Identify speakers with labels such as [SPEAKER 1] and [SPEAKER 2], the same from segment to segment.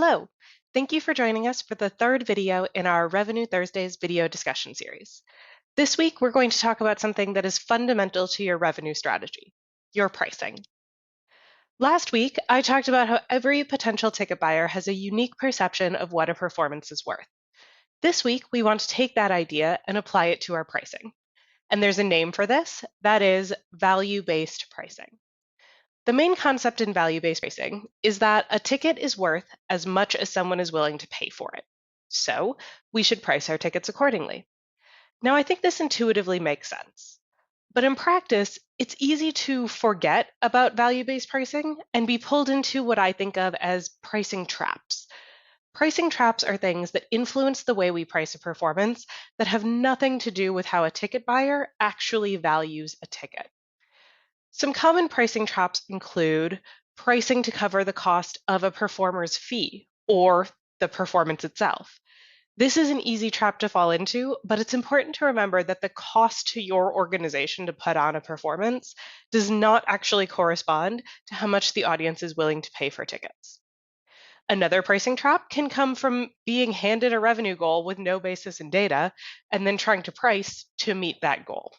[SPEAKER 1] Hello, thank you for joining us for the third video in our Revenue Thursdays video discussion series. This week, we're going to talk about something that is fundamental to your revenue strategy, your pricing. Last week, I talked about how every potential ticket buyer has a unique perception of what a performance is worth. This week, we want to take that idea and apply it to our pricing. And there's a name for this, that is value-based pricing. The main concept in value-based pricing is that a ticket is worth as much as someone is willing to pay for it. So we should price our tickets accordingly. Now, I think this intuitively makes sense. But in practice, it's easy to forget about value-based pricing and be pulled into what I think of as pricing traps. Pricing traps are things that influence the way we price a performance that have nothing to do with how a ticket buyer actually values a ticket. Some common pricing traps include pricing to cover the cost of a performer's fee or the performance itself. This is an easy trap to fall into, but it's important to remember that the cost to your organization to put on a performance does not actually correspond to how much the audience is willing to pay for tickets. Another pricing trap can come from being handed a revenue goal with no basis in data and then trying to price to meet that goal.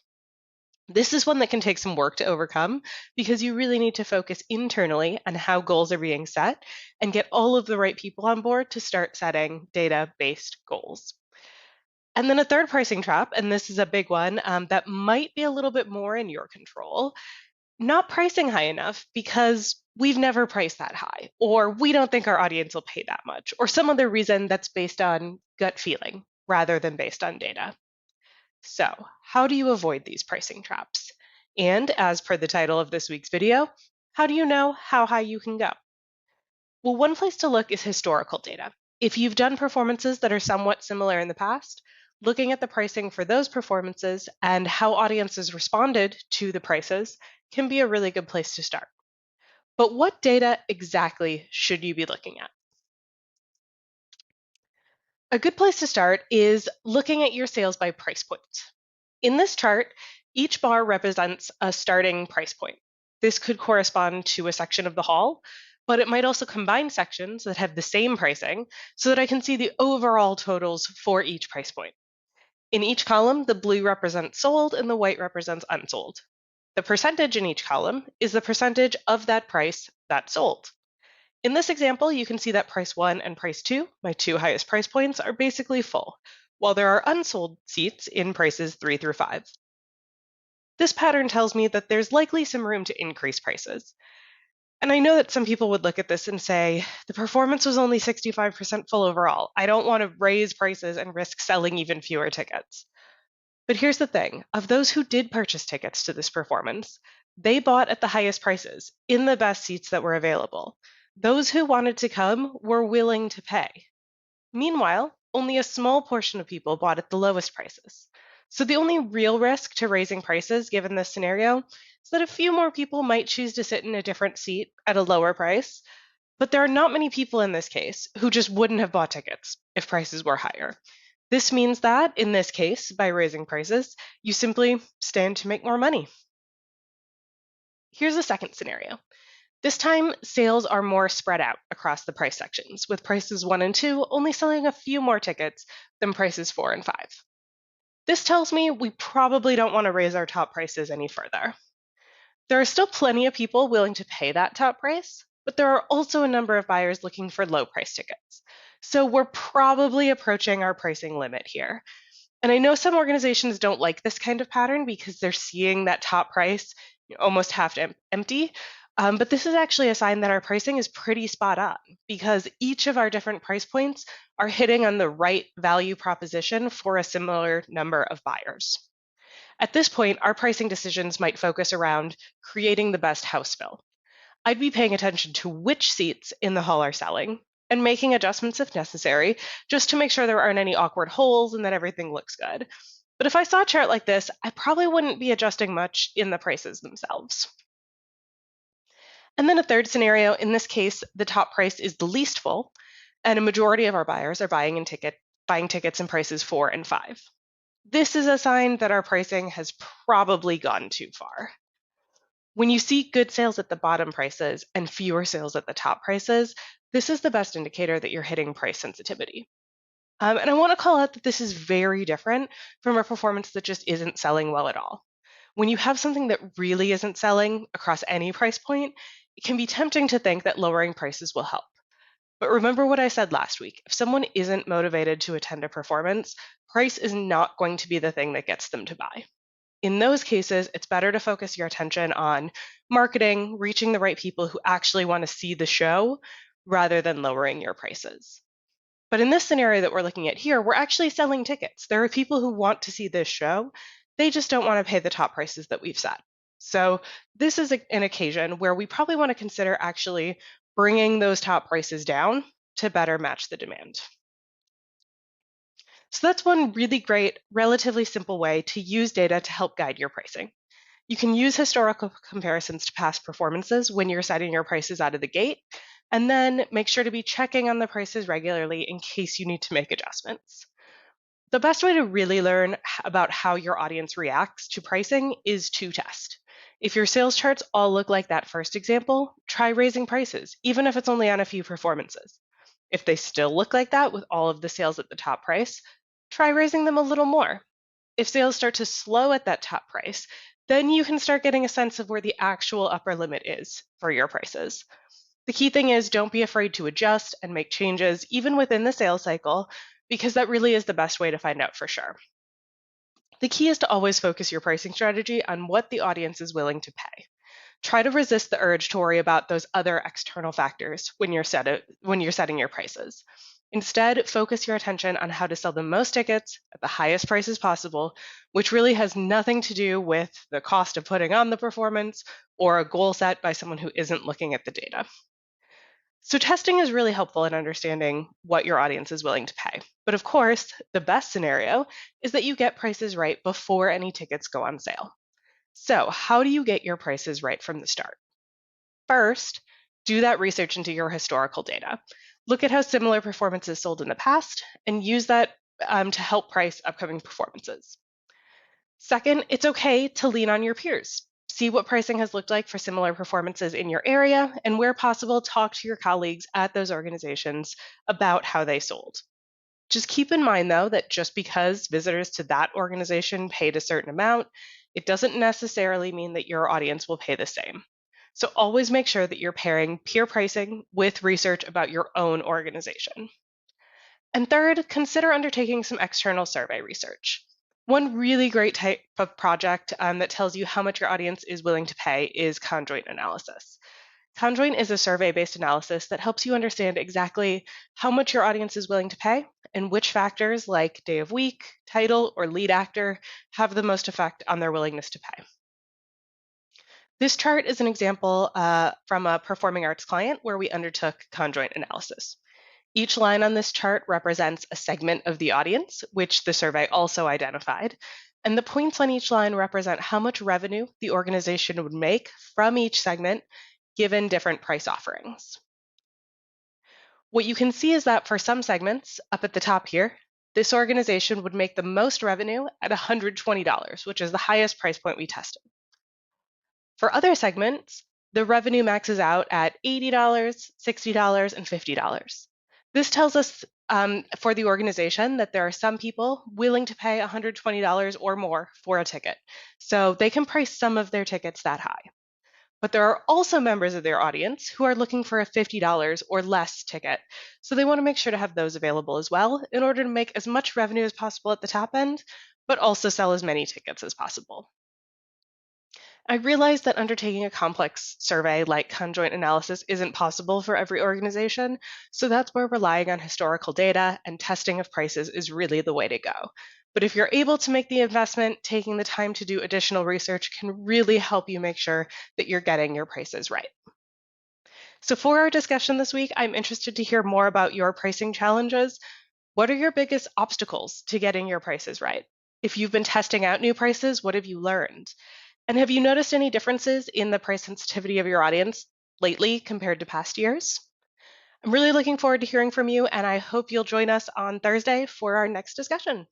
[SPEAKER 1] This is one that can take some work to overcome because you really need to focus internally on how goals are being set and get all of the right people on board to start setting data-based goals. And then a third pricing trap, and this is a big one that might be a little bit more in your control, not pricing high enough because we've never priced that high, or we don't think our audience will pay that much, or some other reason that's based on gut feeling rather than based on data. So, how do you avoid these pricing traps? And as per the title of this week's video, how do you know how high you can go? Well, one place to look is historical data. If you've done performances that are somewhat similar in the past, looking at the pricing for those performances and how audiences responded to the prices can be a really good place to start. But what data exactly should you be looking at? A good place to start is looking at your sales by price point. In this chart, each bar represents a starting price point. This could correspond to a section of the hall, but it might also combine sections that have the same pricing so that I can see the overall totals for each price point. In each column, the blue represents sold and the white represents unsold. The percentage in each column is the percentage of that price that's sold. In this example, you can see that price 1 and price 2, my two highest price points, are basically full, while there are unsold seats in prices 3 through 5. This pattern tells me that there's likely some room to increase prices. And I know that some people would look at this and say, the performance was only 65% full overall. I don't want to raise prices and risk selling even fewer tickets. But here's the thing, of those who did purchase tickets to this performance, they bought at the highest prices, in the best seats that were available. Those who wanted to come were willing to pay. Meanwhile, only a small portion of people bought at the lowest prices. So the only real risk to raising prices given this scenario is that a few more people might choose to sit in a different seat at a lower price, but there are not many people in this case who just wouldn't have bought tickets if prices were higher. This means that, in this case, by raising prices, you simply stand to make more money. Here's a second scenario. This time, sales are more spread out across the price sections, with prices 1 and 2 only selling a few more tickets than prices 4 and 5. This tells me we probably don't want to raise our top prices any further. There are still plenty of people willing to pay that top price, but there are also a number of buyers looking for low price tickets. So we're probably approaching our pricing limit here. And I know some organizations don't like this kind of pattern because they're seeing that top price almost half empty. But this is actually a sign that our pricing is pretty spot on because each of our different price points are hitting on the right value proposition for a similar number of buyers. At this point, our pricing decisions might focus around creating the best house fill. I'd be paying attention to which seats in the hall are selling and making adjustments if necessary, just to make sure there aren't any awkward holes and that everything looks good. But if I saw a chart like this, I probably wouldn't be adjusting much in the prices themselves. And then a third scenario, in this case, the top price is the least full, and a majority of our buyers are buying tickets in prices 4 and 5. This is a sign that our pricing has probably gone too far. When you see good sales at the bottom prices and fewer sales at the top prices, this is the best indicator that you're hitting price sensitivity. And I want to call out that this is very different from a performance that just isn't selling well at all. When you have something that really isn't selling across any price point, it can be tempting to think that lowering prices will help. But remember what I said last week. If someone isn't motivated to attend a performance, price is not going to be the thing that gets them to buy. In those cases, it's better to focus your attention on marketing, reaching the right people who actually want to see the show, rather than lowering your prices. But in this scenario that we're looking at here, we're actually selling tickets. There are people who want to see this show. They just don't want to pay the top prices that we've set. So this is an occasion where we probably want to consider actually bringing those top prices down to better match the demand. So that's one really great, relatively simple way to use data to help guide your pricing. You can use historical comparisons to past performances when you're setting your prices out of the gate, and then make sure to be checking on the prices regularly in case you need to make adjustments. The best way to really learn about how your audience reacts to pricing is to test. If your sales charts all look like that first example, try raising prices, even if it's only on a few performances. If they still look like that with all of the sales at the top price, try raising them a little more. If sales start to slow at that top price, then you can start getting a sense of where the actual upper limit is for your prices. The key thing is don't be afraid to adjust and make changes even within the sales cycle, because that really is the best way to find out for sure. The key is to always focus your pricing strategy on what the audience is willing to pay. Try to resist the urge to worry about those other external factors when you're setting your prices. Instead, focus your attention on how to sell the most tickets at the highest prices possible, which really has nothing to do with the cost of putting on the performance or a goal set by someone who isn't looking at the data. So testing is really helpful in understanding what your audience is willing to pay. But of course, the best scenario is that you get prices right before any tickets go on sale. So how do you get your prices right from the start? First, do that research into your historical data. Look at how similar performances sold in the past and use that to help price upcoming performances. Second, it's okay to lean on your peers. See what pricing has looked like for similar performances in your area, and where possible, talk to your colleagues at those organizations about how they sold. Just keep in mind, though, that just because visitors to that organization paid a certain amount, it doesn't necessarily mean that your audience will pay the same. So always make sure that you're pairing peer pricing with research about your own organization. And third, consider undertaking some external survey research. One really great type of project that tells you how much your audience is willing to pay is conjoint analysis. Conjoint is a survey-based analysis that helps you understand exactly how much your audience is willing to pay and which factors like day of week, title, or lead actor have the most effect on their willingness to pay. This chart is an example from a performing arts client where we undertook conjoint analysis. Each line on this chart represents a segment of the audience, which the survey also identified, and the points on each line represent how much revenue the organization would make from each segment given different price offerings. What you can see is that for some segments, up at the top here, this organization would make the most revenue at $120, which is the highest price point we tested. For other segments, the revenue maxes out at $80, $60, and $50. This tells us for the organization that there are some people willing to pay $120 or more for a ticket. So they can price some of their tickets that high. But there are also members of their audience who are looking for a $50 or less ticket. So they want to make sure to have those available as well in order to make as much revenue as possible at the top end, but also sell as many tickets as possible. I realize that undertaking a complex survey like conjoint analysis isn't possible for every organization, so that's where relying on historical data and testing of prices is really the way to go. But if you're able to make the investment, taking the time to do additional research can really help you make sure that you're getting your prices right. So for our discussion this week, I'm interested to hear more about your pricing challenges. What are your biggest obstacles to getting your prices right? If you've been testing out new prices, what have you learned? And have you noticed any differences in the price sensitivity of your audience lately compared to past years? I'm really looking forward to hearing from you, and I hope you'll join us on Thursday for our next discussion.